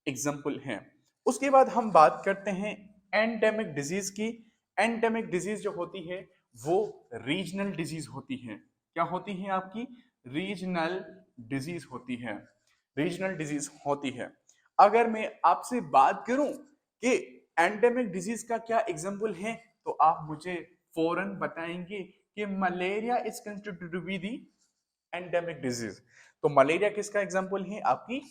एग्जाम्पल है। उसके बाद हम बात करते हैं एंडेमिक डिजीज की। एंडेमिक डिजीज जो होती है वो रीजनल डिजीज होती है। क्या होती है? आपकी रीजनल डिजीज होती है। रीजनल डिजीज होती है। अगर मैं आपसे बात करूं कि एंडेमिक डिजीज का क्या एग्जाम्पल है, तो आप मुझे फौरन बताएंगे कि malaria is considered to be the endemic disease. तो मलेरिया किसका एग्जाम्पल है? आपकी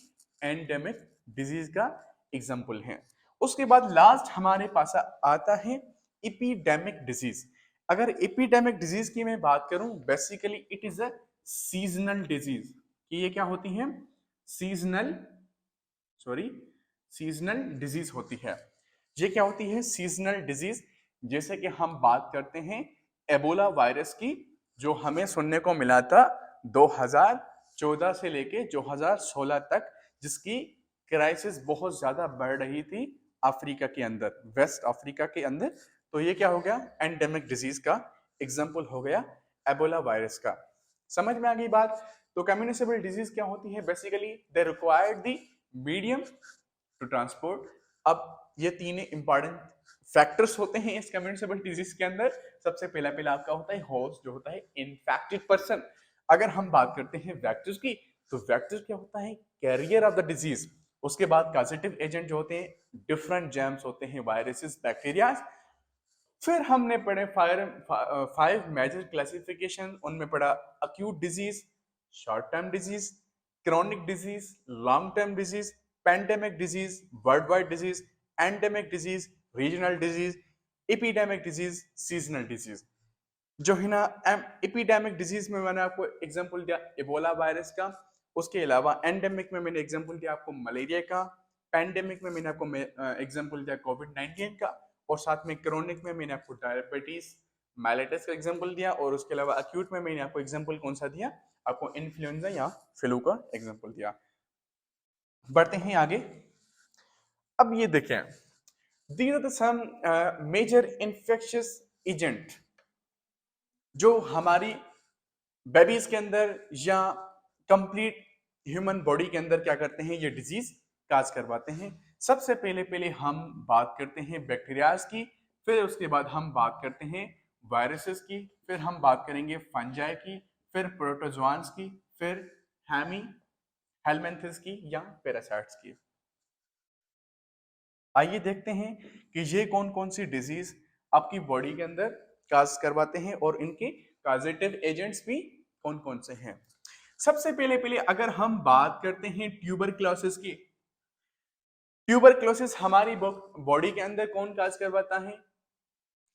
एंडेमिक डिजीज का एग्जाम्पल है। उसके बाद लास्ट हमारे पास आता है एपिडेमिक डिजीज। अगर एपिडेमिक डिजीज की मैं बात करूं, basically it is a seasonal disease. कि ये क्या होती है? सीजनल, सॉरी, सीजनल डिजीज होती है। ये क्या होती है? Seasonal disease. जैसे कि हम बात करते हैं एबोला वायरस की, जो हमें सुनने को मिला था 2014 से लेके 2016 तक, जिसकी क्राइसिस बहुत ज्यादा बढ़ रही थी अफ्रीका के अंदर, वेस्ट अफ्रीका के अंदर। तो ये क्या हो गया? एंडेमिक डिजीज का एग्जाम्पल हो गया एबोला वायरस का। समझ में आ गई बात? तो कम्युनिकेबल डिजीज क्या होती है? Basically they required the medium to transport. अब ये तीन इंपॉर्टेंट फैक्टर्स होते हैं इस कम्युनिकेबल डिजीज के अंदर। सबसे पहला आपका होता है होस्ट, जो होता है इन्फेक्टेड पर्सन। अगर हम बात करते हैं वेक्टर्स की, तो वेक्टर क्या होता है? Carrier of the disease. उसके बाद कॉजेटिव एजेंट जो होते हैं डिफरेंट जर्म्स होते हैं, वायरसेस, बैक्टीरिया। फिर हमने पढ़े फाइव मेजर क्लासिफिकेशन। उनमें पढ़ा acute disease, short term disease, chronic disease, long term disease, pandemic disease, world wide disease, endemic disease, regional disease, epidemic disease, seasonal disease. जो है ना, एपिडेमिक डिजीज में मैंने आपको एग्जांपल दिया एबोला वायरस का। उसके अलावा एंडेमिक में मैंने एग्जांपल दिया आपको मलेरिया का। पेंडेमिक में मैंने आपको एग्जांपल दिया कोविड 19 का। और साथ में क्रोनिक में मैंने आपको डायबिटीज मेलिटस का एग्जांपल दिया। और उसके अलावा अक्यूट में मैंने आपको एग्जांपल कौन सा दिया? आपको इन्फ्लुएंजा या फ्लू का एग्जांपल दिया। बढ़ते हैं आगे। अब ये देखें, these are the some major infectious agent जो हमारी बेबीज के अंदर या कंप्लीट ह्यूमन बॉडी के अंदर क्या करते हैं? ये डिजीज काज करवाते हैं। सबसे पहले पहले हम बात करते हैं बैक्टीरियाज की, फिर उसके बाद हम बात करते हैं वायरसेस की, फिर हम बात करेंगे फंजाई की, फिर प्रोटोजोआन्स की, फिर हेलमिंथेस की या पैरासाइट्स की। आइए देखते हैं कि ये कौन कौन सी डिजीज आपकी बॉडी के अंदर काज करवाते हैं और इनके काजेटिव एजेंट्स भी कौन कौन से हैं। सबसे पहले पहले अगर हम बात करते हैं ट्यूबरक्लोसिस की। ट्यूबरक्लोसिस हमारी बॉडी के अंदर कौन काज करवाता है,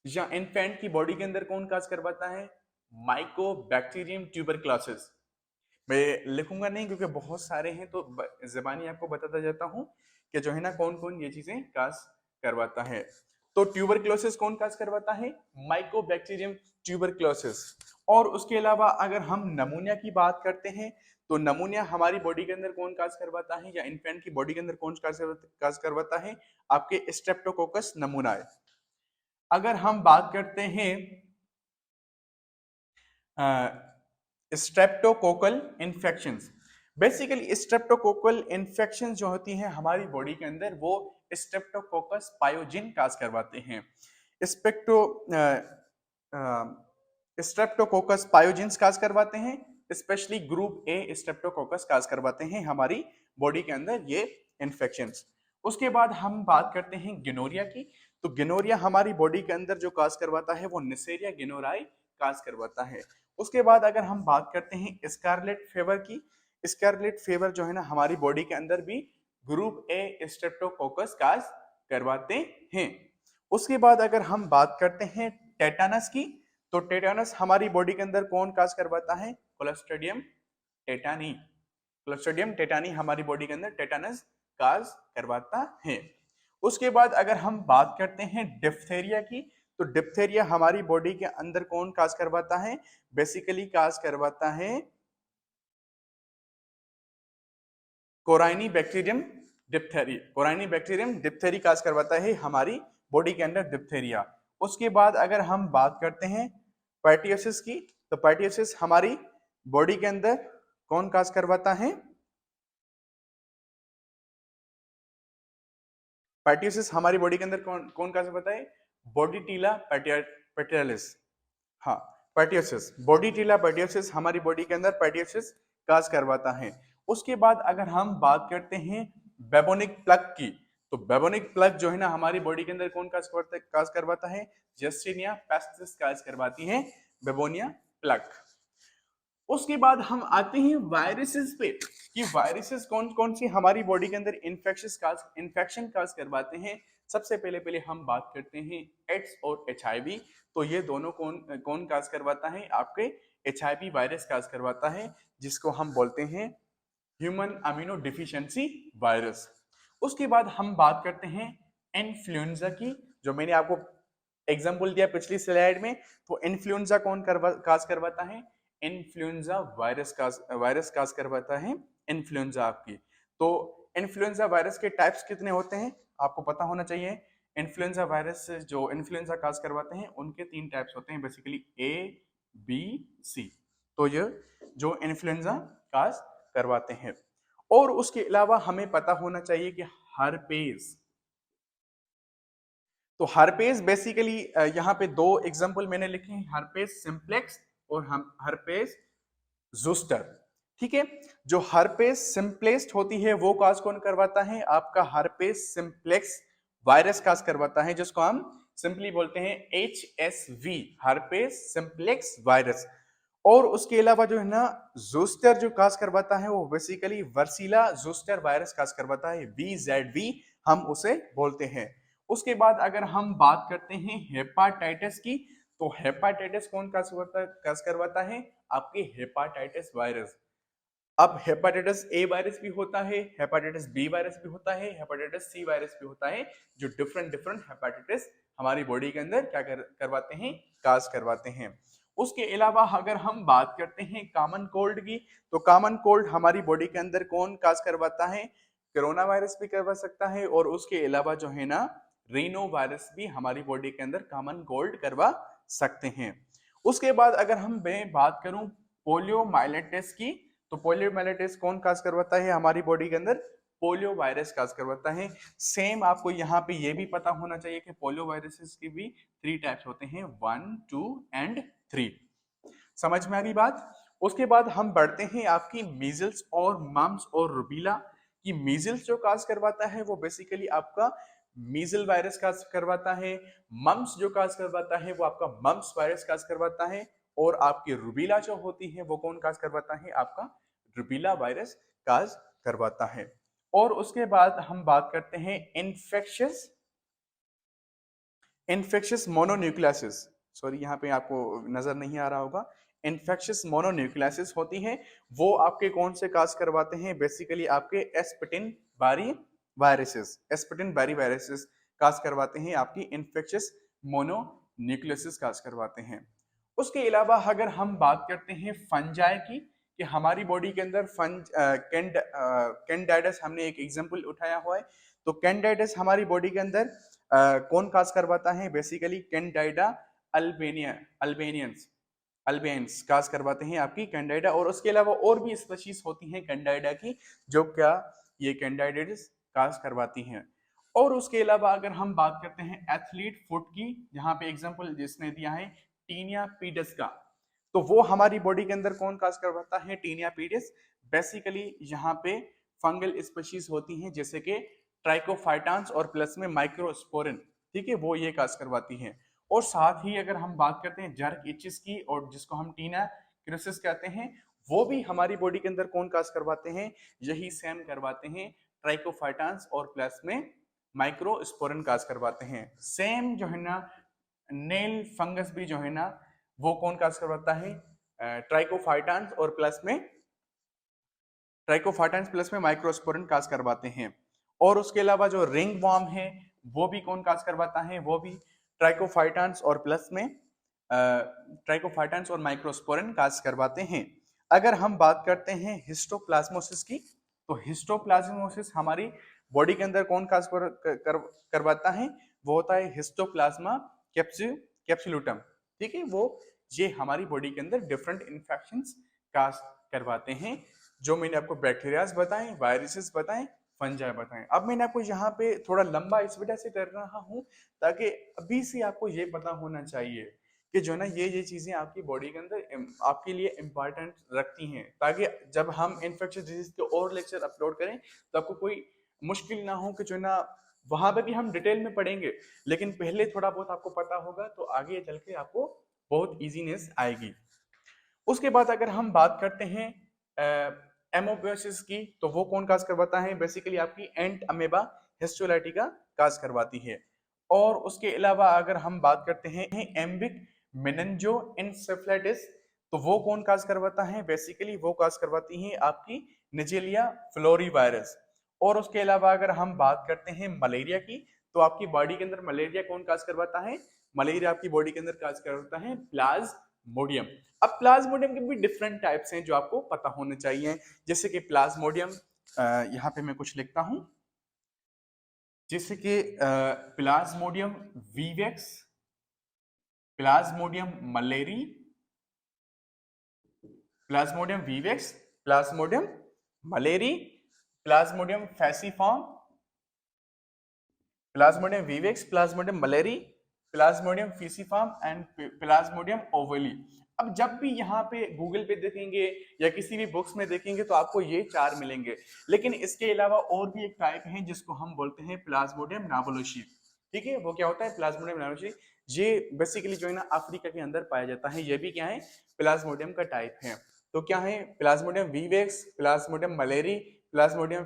या इन्फेंट की बॉडी के अंदर कौन काज करवाता है? Mycobacterium tuberculosis. मैं लिखूंगा नहीं क्योंकि बहुत सारे हैं, तो ज़बानी आपको बताता जाता हूँ कि जो है ना कौन कौन ये चीजें काज करवाता है। तो ट्यूबरक्लोसिस कौन काज करवाता है? Mycobacterium tuberculosis. और उसके अलावा अगर हम नमूनिया की बात करते हैं तो नमूनिया हमारी बॉडी के अंदर कौन काज करवाता है, या इन्फेंट की बॉडी के अंदर कौन काज करवाता है? आपके स्ट्रेप्टोकोकस नमूनाए। अगर हम बात करते हैं streptococcal infections, basically streptococcal infection जो होती हैं हमारी बॉडी के अंदर वो स्ट्रेप्टोकोकस पायोजिन काज करवाते हैं। स्पेक्टो स्ट्रेप्टोकोकस पायोजिन्स काज करवाते हैं, स्पेशली ग्रुप ए स्ट्रेप्टोकोकस काज करवाते हैं हमारी बॉडी के अंदर ये इन्फेक्शंस। उसके बाद हम बात करते हैं गिनोरिया की। तो गिनोरिया हमारी बॉडी के अंदर जो काज करवाता है वो निसेरिया गिनोराई काज करवाता है। उसके बाद अगर हम बात करते हैं स्कारलेट फीवर की, स्कारलेट फीवर जो है ना हमारी बॉडी के अंदर भी ग्रुप ए स्ट्रेप्टोकोकस काज करवाते हैं। उसके बाद अगर हम बात करते हैं टेटानस की, तो टेटानस हमारी बॉडी के अंदर कौन काज करवाता है? Clostridium tetani. क्लोस्ट्रिडियम टेटानी हमारी बॉडी के अंदर टेटानस काज करवाता है। उसके बाद अगर हम बात करते हैं डिप्थेरिया की, तो डिप्थेरिया हमारी बॉडी के अंदर कौन काज करवाता है? बेसिकली काज करवाता है कोराइनी बैक्टीरियम डिप्थेरी। कोराइनी बैक्टीरियम डिप्थेरी काज करवाता है हमारी बॉडी के अंदर डिप्थेरिया। उसके बाद अगर हम बात करते हैं पार्टियोसिस की, तो पार्टियोसिस हमारी बॉडी के अंदर कौन काज करवाता है? पार्टियोसिस हमारी बॉडी के अंदर कौन कौन काज करवाता है? बॉडीटीला पैटियालिस। हाँ, पार्टियोसिस, बॉडीटीला पार्टियोसिस हमारी बॉडी के अंदर पार्टियोसिस काज करवाता है। उसके बाद अगर हम बात करते हैं बेबोनिक प्लग की, तो बेबोनिक प्लग जो है ना हमारी बॉडी के अंदर कौन काज करवाता है? जस्टिनिया पेस्टिस काज करवाती है बेबोनिया प्लग। उसके बाद हम आते हैं वायरसेस पे, कि वायरसेस कौन कौन सी हमारी बॉडी के अंदर इन्फेक्शन काज करवाते हैं। सबसे पहले पहले हम बात करते हैं एड्स और HIV। तो ये दोनों कौन कौन काज करवाता है? आपके HIV वायरस काज करवाता है, जिसको हम बोलते हैं ह्यूमन अमीनो डिफिशियंसी वायरस। उसके बाद हम बात करते हैं इन्फ्लुएंजा की, जो मैंने आपको एग्जाम्पल दिया पिछली स्लाइड में। तो इन्फ्लुएंजा कौन काज करवाता है? इन्फ्लुएंजा वायरस काज करवाता है इन्फ्लुएंजा आपकी। तो इन्फ्लुएंजा वायरस के टाइप्स कितने होते हैं आपको पता होना चाहिए। इन्फ्लुएंजा वायरस जो इन्फ्लुएंजा काज करवाते हैं उनके 3 टाइप्स होते हैं, बेसिकली A, B, C। तो ये जो इन्फ्लुएंजा काज करवाते हैं। और उसके अलावा हमें पता होना चाहिए कि हर्पेस, तो हर्पेस बेसिकली यहाँ पे 2 एग्जांपल मैंने लिखे हैं, हर्पेस सिंप्लेक्स और हम हर्पेस ज़ुस्टर। ठीक है, जो हर्पेस सिंप्लेक्स होती है वो काज कौन करवाता है? आपका हर्पेस सिंप्लेक्स वायरस काज करवाता है, जिसको हम सिंपली बोलते हैं HSV, हर्पेस सिंप्लेक्स वायरस। और उसके अलावा जो है ना ज़ुस्टर जो काज करवाता है वो बेसिकली वर्सीला ज़ुस्टर वायरस काज करवाता है, VZV हम उसे बोलते हैं। उसके बाद अगर हम बात करते हैं हेपाटाइटिस की, तो हेपाटाइटिस कौन काज करवाता है? आपके हेपाटाइटिस वायरस। अब हेपाटाइटिस ए वायरस भी होता है, हेपाटाइटिस बी वायरस भी होता है, हेपाटाइटिस सी वायरस भी होता है, जो डिफरेंट डिफरेंट हेपाटाइटिस हमारी बॉडी के अंदर क्या करवाते हैं? काज करवाते हैं। उसके अलावा अगर हम बात करते हैं कॉमन कोल्ड की, तो कॉमन कोल्ड हमारी बॉडी के अंदर कौन काज करवाता है? कोरोना वायरस भी करवा सकता है, और उसके अलावा जो है ना रीनो वायरस भी हमारी बॉडी के अंदर कॉमन कोल्ड करवा सकते हैं। उसके बाद अगर मैं बात करूं पोलियोमाइलिटिस की, तो पोलियोमाइलिटिस कौन काज करवाता है हमारी बॉडी के अंदर? पोलियो वायरस काज करवाता है। सेम आपको यहाँ पे ये भी पता होना चाहिए कि पोलियो वायरसेस की भी 3 टाइप्स होते हैं, 1, 2 एंड 3। समझ में आ गई बात? उसके बाद हम बढ़ते हैं आपकी मीजल्स और मम्स और रुबीला की। मीजल्स जो काज करवाता है वो बेसिकली आपका मीजल वायरस काज करवाता है। मम्स जो काज करवाता है वो आपका मम्स वायरस काज करवाता है। और आपकी रुबीला जो होती है वो कौन काज करवाता है? आपका रुबीला वायरस काज करवाता है। और उसके बाद हम बात करते हैं इन्फेक्शियस मोनोन्यूक्लियासिस। सॉरी यहाँ पे आपको नजर नहीं आ रहा होगा, इन्फेक्शियस मोनोन्यूक्लियासिस होती हैं वो आपके कौन से काज करवाते हैं, बेसिकली आपके एस्पिटिन बारी वायरसेस, एस्पिटिन बारी वायरसेस काज करवाते हैं, आपकी इन्फेक्शियस मोनोन्यूक्लियासिस काज करवाते हैं। उसके अलावा अगर हम बात करते हैं फंजाई की, कि हमारी बॉडी के अंदर कैंडाइडस हमने एक एग्जांपल उठाया हुआ है, तो कैंडाइडस हमारी बॉडी के अंदर कौन काज करवाता है, बेसिकली कैंडाइडा अल्बेनियंस काज करवाते हैं आपकी कैंडाइडा। और उसके अलावा और भी स्पीशीज होती हैं कैंडाइडा की जो क्या ये कैंडाइडस काज करवाती हैं। और उसके अलावा अगर हम बात करते हैं एथलीट फुट की, यहाँ पे एग्जांपल जिसने दिया है टीनिया पीडस का, तो वो हमारी बॉडी के अंदर कौन काज करवाता है, टीनिया पीडस। बेसिकली यहाँ पे फंगल स्पीशीज होती हैं जैसे कि ट्राइकोफाइटान्स और प्लस में माइक्रोस्पोरिन, ठीक है, वो ये काज करवाती हैं। और साथ ही अगर हम बात करते हैं जर्क इचिस की, और जिसको हम टीना क्रिसिस कहते हैं, वो भी हमारी बॉडी के अंदर कौन काज करवाते हैं, यही सेम करवाते हैं, ट्राइकोफाइटान्स और प्लस में माइक्रोस्पोरिन काज करवाते हैं। सेम जो है ना नेल फंगस भी जो है ना वो कौन काज करवाता है, ट्राइकोफाइटान्स और प्लस में माइक्रोस्पोरिन काज करवाते हैं। और उसके अलावा जो रिंग वॉर्म है वो भी कौन काज करवाता है, वो भी ट्राइकोफाइटान्स और प्लस में ट्राइकोफाइटान्स और माइक्रोस्पोरिन काज करवाते हैं। अगर हम बात करते हैं हिस्टोप्लाज्मोसिस की, तो हिस्टोप्लाज्मोसिस हमारी बॉडी के अंदर कौन काज करवाता है, वो होता है हिस्टोप्लाज्मा कैप्सुलुटम, ठीक है, वो ये हमारी बॉडी के अंदर डिफरेंट इन्फेक्शंस काज करवाते हैं। जो मैंने आपको बैक्टीरियाज बताएं, वायरसेस बताएं, फंजाई बताएं। अब मैंने आपको यहाँ पे थोड़ा लंबा इस वजह से कर रहा हूँ ताकि अभी से आपको ये पता होना चाहिए कि जो ना ये चीजें आपकी बॉडी के अंदर आपके लिए इम्पोर्टेंट रखती हैं, ताकि जब हम इन्फेक्शियस डिजीज के और लेक्चर अपलोड करें तो आपको कोई मुश्किल ना हो कि जो ना वहां पे भी हम डिटेल में पढ़ेंगे, लेकिन पहले थोड़ा बहुत आपको पता होगा तो आगे चल के आपको बहुत इजीनेस आएगी। उसके बाद अगर हम बात करते हैं एमोबियोसिस की, तो वो कौन काज करवाता है, बेसिकली आपकी एंट अमेबा हिस्टोलाइटिका काज करवाती है। और उसके अलावा अगर हम बात करते हैं एम्बिक मेनिंजो एन्सेफेलाइटिस, तो वो कौन काज करवाता है, बेसिकली वो काज करवाती है आपकी निजेलिया फ्लोरी वायरस। और उसके अलावा अगर हम बात करते हैं मलेरिया की, तो आपकी बॉडी के अंदर मलेरिया कौन काज करवाता है, मलेरिया आपकी बॉडी के अंदर काज करवाता है प्लाज्मोडियम। अब प्लाज्मोडियम के भी डिफरेंट टाइप्स हैं जो आपको पता होने चाहिए, जैसे कि प्लाज्मोडियम, यहाँ पे मैं कुछ लिखता हूं, जैसे कि Plasmodium vivax, Plasmodium malariae, Plasmodium vivax, Plasmodium malariae, Plasmodium falciparum, Plasmodium vivax, Plasmodium malariae, Plasmodium falciparum and Plasmodium ovale. अब जब भी यहाँ पे गूगल पे देखेंगे या किसी भी बुक्स में देखेंगे तो आपको ये 4 मिलेंगे, लेकिन इसके अलावा और भी एक टाइप है जिसको हम बोलते हैं प्लाज्मोडियम नावोलोशी, ठीक है, वो क्या होता है प्लाज्मोडियम नावोलोशी, ये बेसिकली जो है ना अफ्रीका के अंदर पाया जाता है, ये भी क्या है प्लाज्मोडियम का टाइप है। तो क्या है Plasmodium vivax, Plasmodium malariae, Plasmodium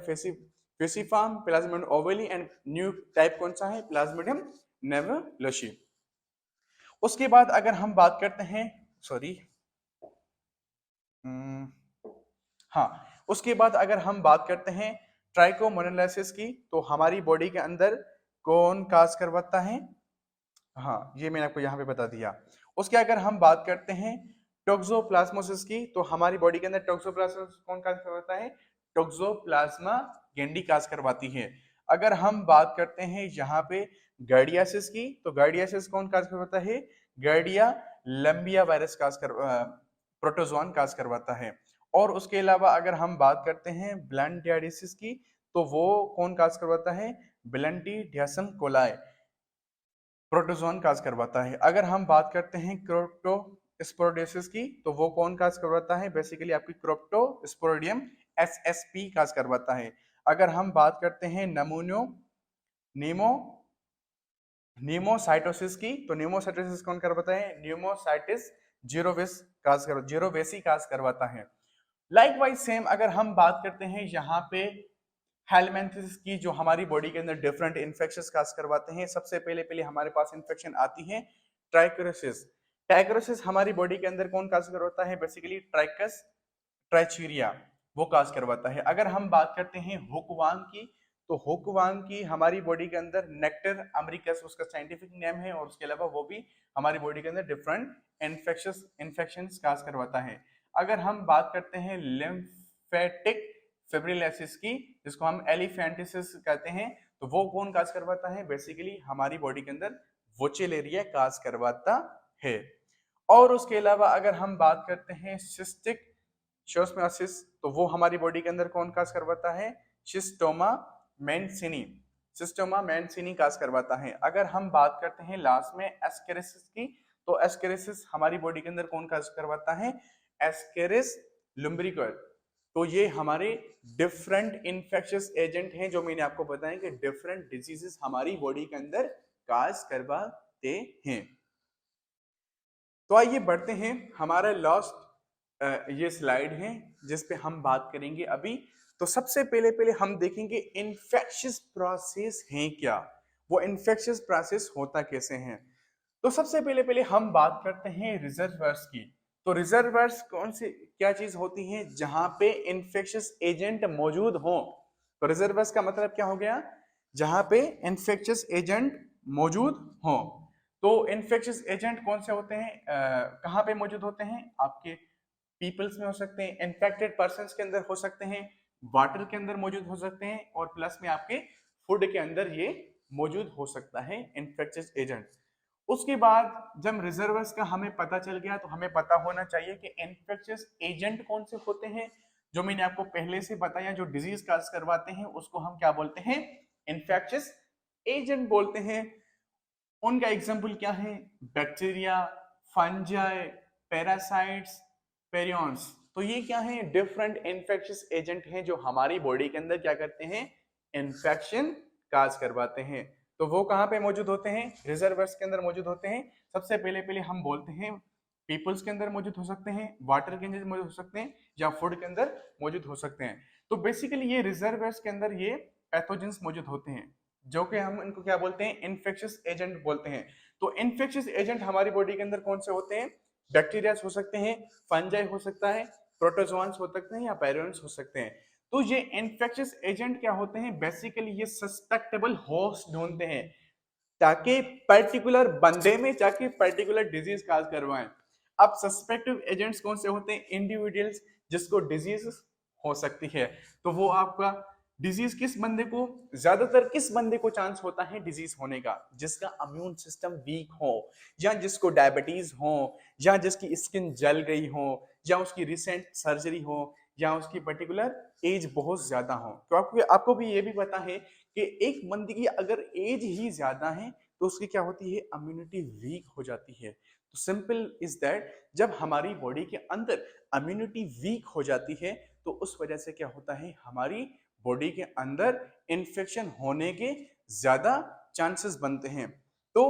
falciparum, Plasmodium ovale and new type कौन सा है प्लाज्मोडियम नावोलोशी। उसके बाद अगर हम बात करते हैं सॉरी हाँ, उसके बाद अगर हम बात करते हैं ट्राइकोमोनालिसिस की, तो हमारी बॉडी के अंदर कौन काज करवाता है, हाँ ये मैंने आपको यहाँ पे बता दिया। उसके अगर हम बात करते हैं टोक्सोप्लाज्मोसिस की, तो हमारी बॉडी के अंदर टोक्सोप्लाज्मोसिस कौन काज करवाता है, टोक्सोप्लाज्मा गेंडी काज करवाती है। अगर हम बात करते हैं यहाँ पे गार्डियासिस की, तो गार्डियासिस कौन काज करवाता है, गार्डिया लंबिया वायरस प्रोटोजोन काज करवाता है। और उसके अलावा अगर हम बात करते हैं ब्लैंडियाडिसिस की, तो वो कौन काज करवाता है, ब्लैंडिडियासम कोलाई प्रोटोजोन काज करवाता है। अगर हम बात करते हैं क्रोप्टोस्पोरोडियोसिस की, तो वो कौन काज करवाता है, बेसिकली आपकी क्रोप्टोस्पोरोडियम एसएसपी काज करवाता है। अगर हम बात करते हैं न्यूमोसाइटोसिस की, तो न्यूमोसाइटोसिस कौन करवाता है, न्यूमोसाइटिस जीरोवेसी काज करवाता है। लाइकवाइज सेम अगर हम बात करते हैं यहाँ पे हेलमेंथिस की, जो हमारी बॉडी के अंदर डिफरेंट इन्फेक्शंस काज करवाते हैं। सबसे पहले हमारे पास इन्फेक्शन आती है ट्राइकोरियोसिस। टैक्रोसिस हमारी बॉडी के अंदर कौन काज करवाता है? बेसिकली ट्राइकस ट्राइचीरिया, वो काज करवाता है। अगर हम बात करते हैं हुकवांग की, तो हुकवांग की हमारी बॉडी के अंदर नेक्टर अमेरिकस उसका साइंटिफिक नेम है, और उसके अलावा वो भी हमारी बॉडी के अंदर डिफरेंट इन्फेक्शंस काज करवाता है। अगर हम बात करते हैं लिम्फेटिक फिब्रिलेसिस की, जिसको हम एलिफेंटिसिस कहते हैं, तो वो कौन काज करवाता है? बेसिकली हमारी बॉडी के अंदर वोचेलेरिया काज करवाता है। और उसके अलावा अगर हम बात करते हैं सिस्टिक शिस्टोसिस, तो वो हमारी बॉडी के अंदर कौन काज करवाता है? शिस्टोमा मैंसिनी, शिस्टोमा मैंसिनी काज करवाता है। अगर हम बात करते हैं लास्ट में एस्केरिसिस की, तो एस्केरिसिस हमारी बॉडी के अंदर कौन काज करवाता है? Ascaris Lumbricus. तो ये हमारे डिफरेंट इन्फेक्शियस एजेंट हैं जो मैंने आपको बताया कि डिफरेंट डिजीजेस हमारी बॉडी के अंदर काज करवाते हैं। तो आइए बढ़ते हैं, हमारा लास्ट ये स्लाइड है जिस पे हम बात करेंगे अभी। तो सबसे पहले हम देखेंगे इन्फेक्शियस प्रोसेस है क्या, वो इन्फेक्शियस प्रोसेस होता कैसे हैं। तो सबसे पहले हम बात करते हैं रिजर्वर्स की। तो रिजर्वर्स कौन सी क्या चीज होती है? जहां पे इन्फेक्शियस एजेंट मौजूद हो। तो रिजर्वर्स का मतलब क्या हो गया? जहां पे इन्फेक्शियस एजेंट मौजूद हो। तो इन्फेक्शियस एजेंट कौन से होते हैं, कहाँ पे मौजूद होते हैं? आपके पीपल्स में हो सकते हैं, इन्फेक्टेड पर्सन्स के अंदर हो सकते हैं, वाटर के अंदर मौजूद हो सकते हैं, और प्लस में आपके फूड के अंदर ये मौजूद हो सकता है इन्फेक्शियस एजेंट। उसके बाद जब रिजर्वर्स का हमें पता चल गया, तो हमें पता होना चाहिए कि इन्फेक्शियस एजेंट कौन से होते हैं। जो मैंने आपको पहले से बताया, जो डिजीज काज करवाते हैं उसको हम क्या बोलते हैं? इन्फेक्शियस एजेंट बोलते हैं। उनका एग्जाम्पल क्या है? Bacteria, fungi, parasites, पेरियंस। तो ये क्या है? डिफरेंट इन्फेक्शियस एजेंट हैं जो हमारी बॉडी के अंदर क्या करते हैं? इन्फेक्शन काज करवाते हैं। तो वो कहाँ पे मौजूद होते हैं? रिजर्वर्स के अंदर मौजूद होते हैं। सबसे पहले हम बोलते हैं पीपल्स के अंदर मौजूद हो सकते हैं, वाटर के अंदर मौजूद हो सकते हैं, या फूड के अंदर मौजूद हो सकते हैं। तो बेसिकली ये रिजर्वर्स के अंदर ये पैथोजेंस मौजूद होते हैं, जो कि हम इनको क्या बोलते हैं? इन्फेक्शियस एजेंट बोलते हैं। तो इन्फेक्शियस एजेंट हमारी बॉडी के अंदर कौन से होते हैं? बैक्टीरिया हो सकते हैं, फंजाई हो सकता है, प्रोटोजोआन्स हो सकते हैं, या पैरियंस हो सकते हैं। तो ये इन्फेक्शियस एजेंट क्या होते हैं? बेसिकली ये सस्पेक्टेबल होस्ट ढूंढते हैं ताकि पर्टिकुलर बंदे में जाके पर्टिकुलर डिजीज काज करवाएं। अब सस्पेक्टिव एजेंट्स कौन से होते हैं? इंडिविजुअल्स जिसको डिजीज हो सकती है। तो वो आपका डिजीज किस बंदे को, ज्यादातर किस बंदे को चांस होता है डिजीज होने का? जिसका इम्यून सिस्टम वीक हो, या जिसको डायबिटीज हो, या जिसकी स्किन जल गई हो, या उसकी रिसेंट सर्जरी हो, या उसकी पर्टिकुलर एज बहुत ज्यादा हो। तो आपको भी ये भी पता है कि एक बंदे की अगर एज ही ज्यादा है तो उसकी क्या होती है? इम्यूनिटी वीक हो जाती है। तो सिंपल इज दैट, जब हमारी बॉडी के अंदर इम्यूनिटी वीक हो जाती है तो उस वजह से क्या होता है? हमारी बॉडी के अंदर इन्फेक्शन होने के ज्यादा चांसेस बनते हैं। तो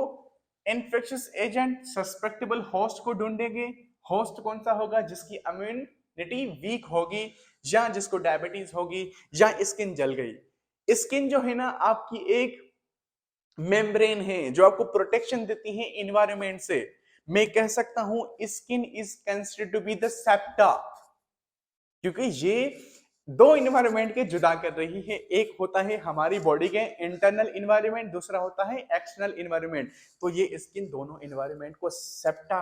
इन्फेक्शियस एजेंट सस्पेक्टेबल होस्ट को ढूंढेंगे। होस्ट कौन सा होगा? जिसकी इम्यूनिटी वीक होगी, या जिसको डायबिटीज होगी, या स्किन जल गई। स्किन जो है ना, आपकी एक मेम्ब्रेन है जो आपको प्रोटेक्शन देती है इन्वायरमेंट से। मैं कह सकता हूं skin is considered to be the septa, क्योंकि ये दो इन्वायरमेंट के जुदा कर रही है। एक होता है हमारी बॉडी के इंटरनल इन्वायरमेंट, दूसरा होता है एक्सटर्नल इन्वायरमेंट। तो ये स्किन दोनों इन्वायरमेंट को सेप्टा,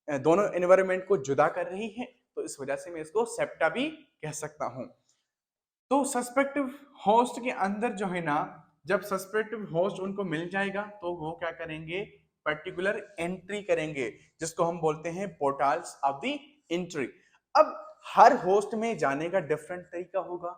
दोनों इन्वायरमेंट को जुदा कर रही है, तो इस वजह से मैं इसको सेप्टा भी कह सकता हूं। तो सस्पेक्टिव होस्ट के अंदर जो है ना, जब सस्पेक्टिव होस्ट उनको मिल जाएगा तो वो क्या करेंगे? पर्टिकुलर एंट्री करेंगे, जिसको हम बोलते हैं पोर्टल्स ऑफ द एंट्री। अब हर होस्ट में जाने का डिफरेंट तरीका होगा,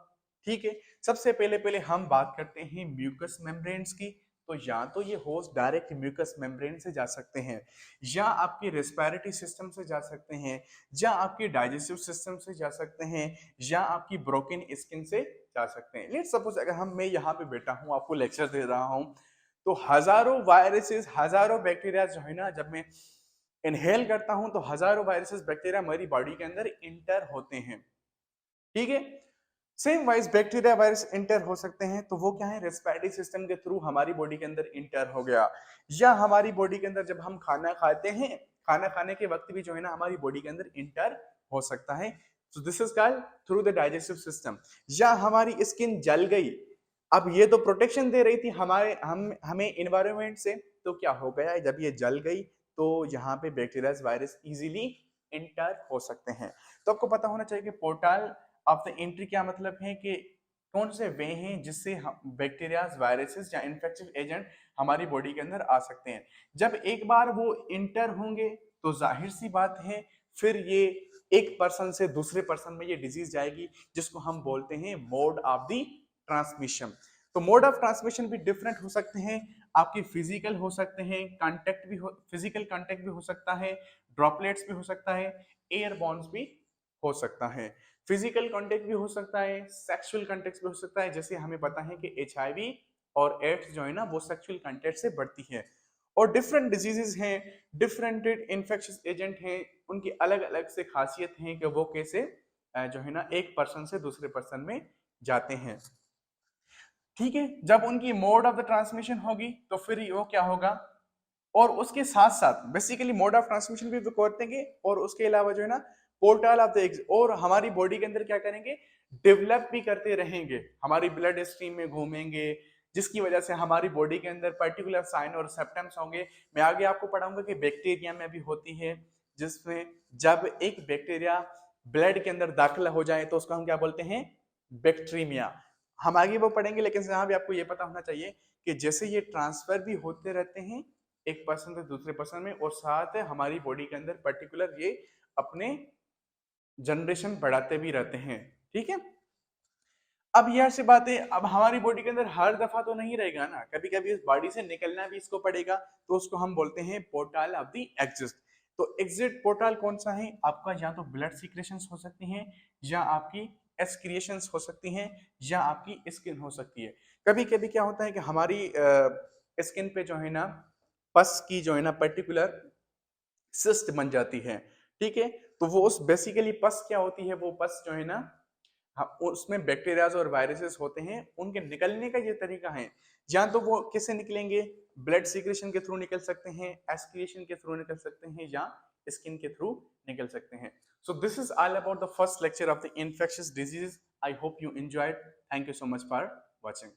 ठीक है। सबसे पहले हम बात करते हैं म्यूकस मेम्ब्रेन्स की। तो या तो ये होस्ट डायरेक्ट म्यूकस मेम्ब्रेन से जा सकते हैं, या आपके रेस्पिरेटरी सिस्टम से जा सकते हैं, या आपके डाइजेस्टिव सिस्टम से जा सकते हैं, या आपकी ब्रोकन स्किन से जा सकते हैं। लेट्स सपोज अगर मैं यहाँ पे बैठा हूँ, आपको लेक्चर दे रहा हूँ, तो हजारों वायरसेस, हजारों बैक्टीरिया जो है ना, जब मैं इनहेल करता हूं तो हजारों वायरसेस बैक्टीरिया हमारी बॉडी के अंदर इंटर होते हैं, ठीक है। Same wise bacteria virus enter हो सकते हैं, तो वो क्या है? रेस्पिरेटरी सिस्टम के थ्रू हमारी बॉडी के अंदर इंटर हो गया। या हमारी बॉडी के अंदर जब हम खाना खाते हैं खाना खाने के वक्त भी जो है ना हमारी बॉडी के अंदर इंटर हो सकता है। So this is called through the digestive system. या हमारी स्किन जल गई, अब ये तो प्रोटेक्शन दे रही थी हमें इन्वायरमेंट से, तो क्या हो गया जब ये जल गई तो यहाँ पे बैक्टीरिया वायरस इजीली इंटर हो सकते हैं। तो आपको पता होना चाहिए कि पोर्टल ऑफ द एंट्री क्या मतलब है कि कौन से वे हैं जिससे बैक्टीरिया वायरसेस या इन्फेक्टिव एजेंट हमारी बॉडी के अंदर आ सकते हैं। जब एक बार वो इंटर होंगे तो जाहिर सी बात है फिर ये एक पर्सन से दूसरे पर्सन में ये डिजीज जाएगी, जिसको हम बोलते हैं मोड ऑफ द ट्रांसमिशन। तो मोड ऑफ ट्रांसमिशन भी डिफरेंट हो सकते हैं, आपकी फिजिकल हो सकते हैं, कांटेक्ट भी हो, फिजिकल कांटेक्ट भी हो सकता है, ड्रॉपलेट्स भी हो सकता है, एयरबॉर्न्स भी हो सकता है। फिजिकल कांटेक्ट भी हो सकता है, सेक्सुअल कांटेक्ट भी हो सकता है। जैसे हमें पता है कि एचआईवी और एड्स जो है ना वो सेक्सुअल कांटेक्ट से बढ़ती है। और डिफरेंट डिजीजेस हैं, डिफरेंट इन्फेक्शियस एजेंट हैं, उनकी अलग अलग से खासियत है कि वो कैसे जो है ना एक पर्सन से दूसरे पर्सन में जाते हैं। ठीक है, जब उनकी मोड ऑफ द ट्रांसमिशन होगी तो फिर वो क्या होगा, और उसके साथ साथ बेसिकली मोड ऑफ ट्रांसमिशन भी करते हैं, और उसके अलावा जो है ना पोर्टल ऑफ द एग्जिट, और हमारी बॉडी के अंदर क्या करेंगे, डेवलप भी करते रहेंगे, हमारी ब्लड स्ट्रीम में घूमेंगे, जिसकी वजह से हमारी बॉडी के अंदर पर्टिकुलर साइन और सिम्टम्स होंगे। मैं आगे आपको पढ़ाऊंगा कि बैक्टीरिया में भी होती है, जिसमें जब एक बैक्टीरिया ब्लड के अंदर दाखिल हो जाए तो उसको हम क्या बोलते हैं, बैक्टीरिया। हम आगे वो पढ़ेंगे, लेकिन यहाँ भी आपको ये पता होना चाहिए कि जैसे ये ट्रांसफर भी होते रहते हैं एक पर्सन से दूसरे पर्सन में, और साथ हमारी बॉडी के अंदर पर्टिकुलर ये अपने जनरेशन बढ़ाते भी रहते हैं। ठीक है, अब यह से बात है, अब हमारी बॉडी के अंदर हर दफा तो नहीं रहेगा ना, कभी कभी इस बॉडी से निकलना भी इसको पड़ेगा, तो उसको हम बोलते हैं पोर्टल ऑफ द एग्जिट। तो एग्जिट पोर्टल कौन सा है आपका, या तो ब्लड सीक्रेशंस हो सकती हैं, या आपकी एक्सक्रिएशंस हो सकती हैं, या आपकी स्किन हो सकती है। कभी कभी क्या होता है कि हमारी स्किन पे जो है ना पस की जो है ना पर्टिकुलर सिस्ट बन जाती है। ठीक है, तो वो उस बेसिकली पस क्या होती है, वो पस जो है ना, हाँ, उसमें बैक्टीरियाज और वायरसेस होते हैं, उनके निकलने का ये तरीका है, या तो वो किससे निकलेंगे, ब्लड सीक्रेशन के थ्रू निकल सकते हैं, एस्क्रिएशन के थ्रू निकल सकते हैं, या स्किन के थ्रू निकल सकते हैं। So this is all about the first lecture of the infectious disease. I hope you enjoyed. Thank you so much for watching.